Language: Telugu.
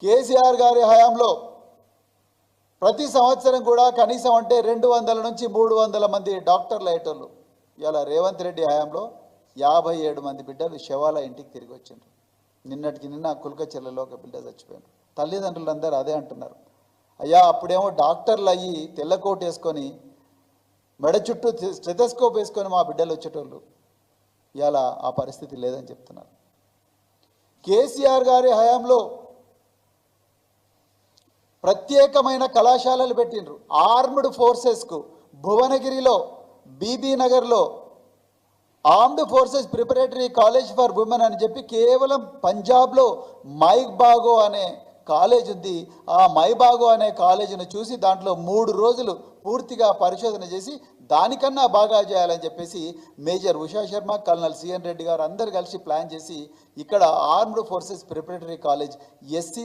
కేసీఆర్ గారి హయాంలో ప్రతి సంవత్సరం కూడా కనీసం అంటే 200 నుంచి 300 మంది డాక్టర్లు అయ్యేటోళ్ళు. ఇలా రేవంత్ రెడ్డి హయాంలో 57 మంది బిడ్డలు శవాల ఇంటికి తిరిగి వచ్చిండ్రు. నిన్నటికి నిన్న కుల్కచెర్లలో ఒక బిడ్డ చచ్చిపోయారు. తల్లిదండ్రులందరూ అదే అంటున్నారు, అయ్యా అప్పుడేమో డాక్టర్లు అయ్యి తెల్లకోట్ వేసుకొని మెడ చుట్టూ స్టెథోస్కోప్ వేసుకొని మా బిడ్డలు వచ్చేటోళ్ళు, ఇలా ఆ పరిస్థితి లేదని చెప్తున్నారు. కేసీఆర్ గారి హయాంలో ప్రత్యేకమైన కళాశాలలు పెట్టిండ్రు. ఆర్మ్డ్ ఫోర్సెస్కు భువనగిరిలో, బీబీ నగర్లో armed forces preparatory college for women అని చెప్పి కేవలం పంజాబ్లో మైబాగో అనే కాలేజ్ ఉంది. ఆ మైబాగో అనే కాలేజీని చూసి దాంట్లో 3 రోజులు పూర్తిగా పరిశోధన చేసి దానికన్నా బాగా చేయాలని చెప్పేసి major Usha Sharma, colonel CN Reddy గారు అందరు కలిసి ప్లాన్ చేసి ఇక్కడ armed forces preparatory college SC